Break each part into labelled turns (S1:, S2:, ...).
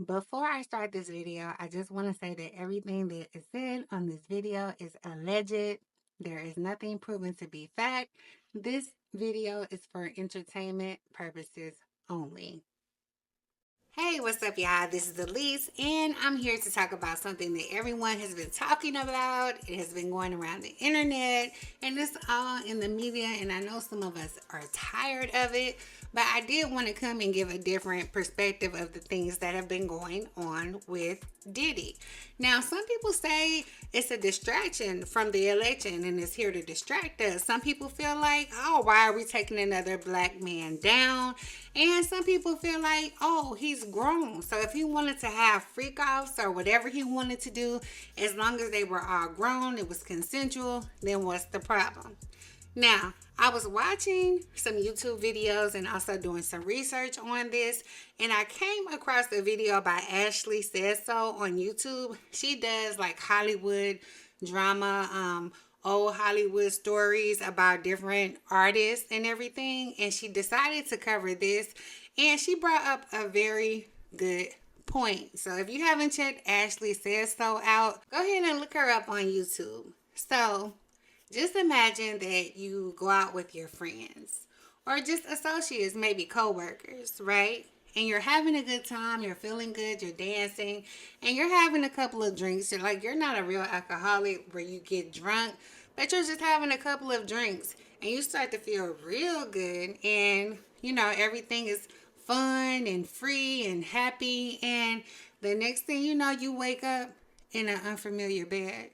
S1: Before I start this video, I just want to say that everything that is said on this video is alleged. There is nothing proven to be fact. This video is for entertainment purposes only. Hey, what's up, y'all? This is Elise, and I'm here to talk about something that everyone has been talking about. It has been going around the internet, and it's all in the media, and I know some of us are tired of it, but I did want to come and give a different perspective of the things that have been going on with Diddy. Now, some people say it's a distraction from the election and it's here to distract us. Some people feel like, oh, why are we taking another black man down? And some people feel like, oh, he's grown. So if he wanted to have freak offs or whatever he wanted to do, as long as they were all grown, it was consensual, then what's the problem? Now, I was watching some YouTube videos and also doing some research on this, and I came across a video by Ashley Says So on YouTube. She does like Hollywood drama, old Hollywood stories about different artists and everything, and she decided to cover this, and she brought up a very good point. So if you haven't checked Ashley Says So out, go ahead and look her up on YouTube. So just imagine that you go out with your friends or just associates, maybe co-workers, right? And you're having a good time, you're feeling good, you're dancing, and you're having a couple of drinks. You're not a real alcoholic where you get drunk, but you're just having a couple of drinks and you start to feel real good, and everything is fun and free and happy, and the next thing you know, you wake up in an unfamiliar bed.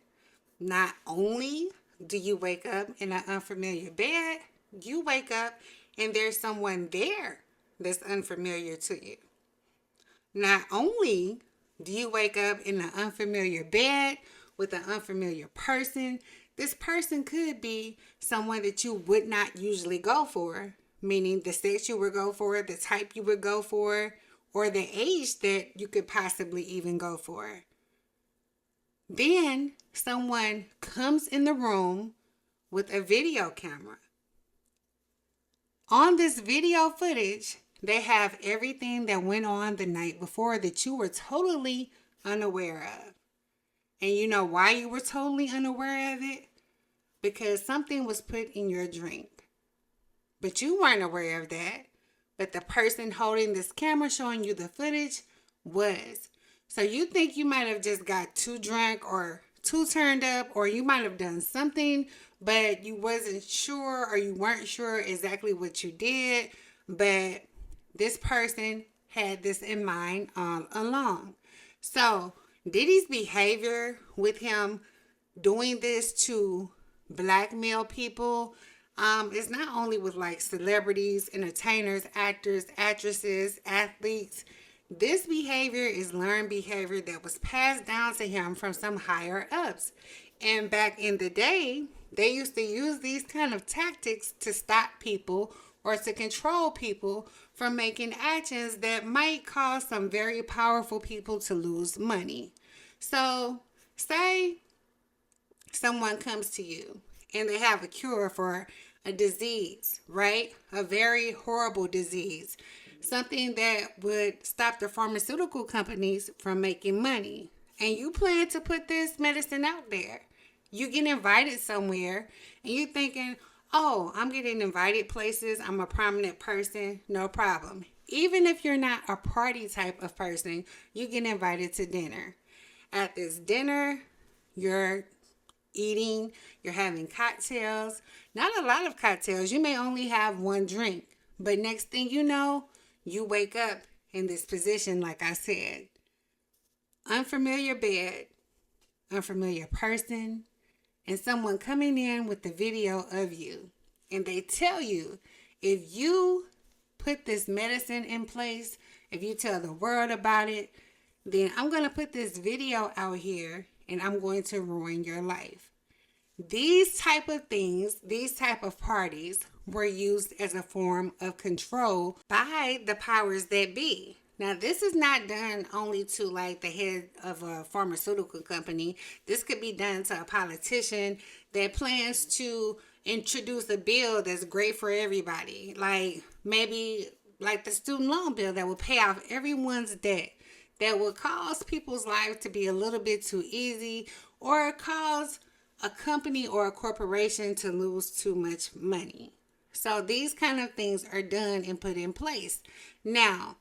S1: Not only do you wake up in an unfamiliar bed, you wake up and there's someone there that's unfamiliar to you. Not only do you wake up in an unfamiliar bed with an unfamiliar person, this person could be someone that you would not usually go for, meaning the sex you would go for, the type you would go for, or the age that you could possibly even go for. Then someone comes in the room with a video camera. On this video footage, they have everything that went on the night before that you were totally unaware of. And you know why you were totally unaware of it? Because something was put in your drink. But you weren't aware of that. But the person holding this camera showing you the footage was. So you think you might have just got too drunk or too turned up, or you might have done something, but you wasn't sure or you weren't sure exactly what you did. But this person had this in mind all along. So Diddy's behavior with him doing this to blackmail people is not only with like celebrities, entertainers, actors, actresses, athletes. This behavior is learned behavior that was passed down to him from some higher ups. And back in the day, they used to use these kind of tactics to stop people or to control people from making actions that might cause some very powerful people to lose money. So, say someone comes to you and they have a cure for a disease, right? A very horrible disease. Something that would stop the pharmaceutical companies from making money. And you plan to put this medicine out there. You get invited somewhere and you're thinking, oh, I'm getting invited places. I'm a prominent person. No problem. Even if you're not a party type of person, you get invited to dinner. At this dinner, you're eating, you're having cocktails. Not a lot of cocktails. You may only have one drink. But next thing you know, you wake up in this position, like I said. Unfamiliar bed, unfamiliar person, and someone coming in with the video of you. And they tell you, if you put this medicine in place, if you tell the world about it, then I'm going to put this video out here and I'm going to ruin your life. These type of things, these type of parties were used as a form of control by the powers that be. Now, this is not done only to like the head of a pharmaceutical company. This could be done to a politician that plans to introduce a bill that's great for everybody. Like maybe like the student loan bill that will pay off everyone's debt. that will cause people's lives to be a little bit too easy, or cause a company or a corporation to lose too much money. So these kind of things are done and put in place. Now,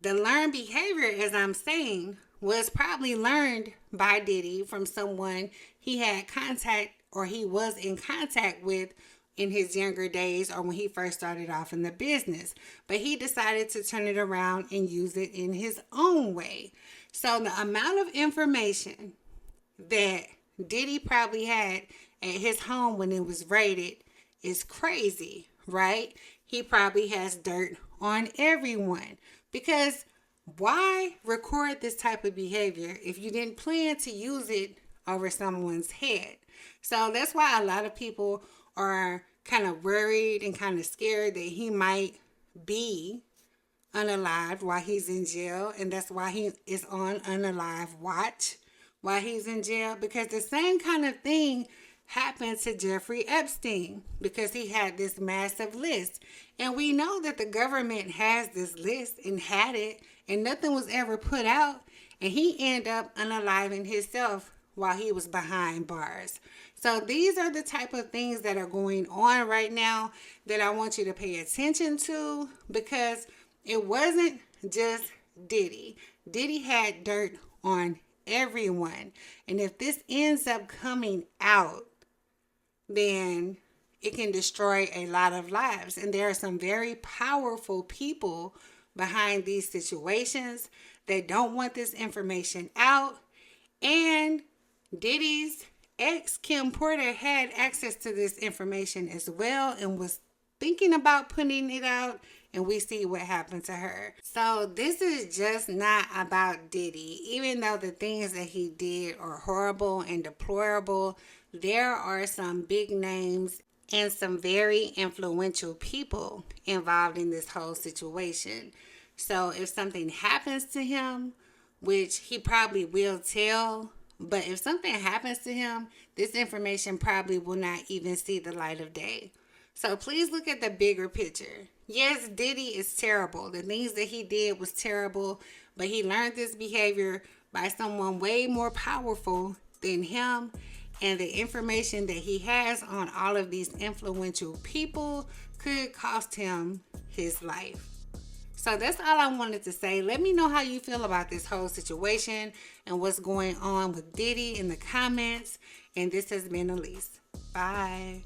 S1: the learned behavior, as I'm saying, was probably learned by Diddy from someone he had contact or he was in contact with in his younger days or when he first started off in the business. But he decided to turn it around and use it in his own way. So the amount of information that Diddy probably had at his home when it was raided is crazy, right? He probably has dirt on everyone, because why record this type of behavior if you didn't plan to use it over someone's head? So that's why a lot of people are kind of worried and kind of scared that he might be unalived while he's in jail, and that's why he is on unalive watch while he's in jail, because the same kind of thing happened to Jeffrey Epstein, because he had this massive list. And we know that the government has this list and had it, and nothing was ever put out, and he ended up unaliving himself while he was behind bars. So these are the type of things that are going on right now that I want you to pay attention to, because it wasn't just Diddy. Diddy had dirt on everyone. And if this ends up coming out, then it can destroy a lot of lives. And there are some very powerful people behind these situations that don't want this information out. And Diddy's ex, Kim Porter, had access to this information as well and was thinking about putting it out, and we see what happened to her. So this is just not about Diddy. Even though the things that he did are horrible and deplorable, there are some big names and some very influential people involved in this whole situation. So if something happens to him, which he probably will tell, but if something happens to him, this information probably will not even see the light of day. So please look at the bigger picture. Yes, Diddy is terrible. The things that he did was terrible, but he learned this behavior by someone way more powerful than him. And the information that he has on all of these influential people could cost him his life. So that's all I wanted to say. Let me know how you feel about this whole situation and what's going on with Diddy in the comments. And this has been Elise. Bye.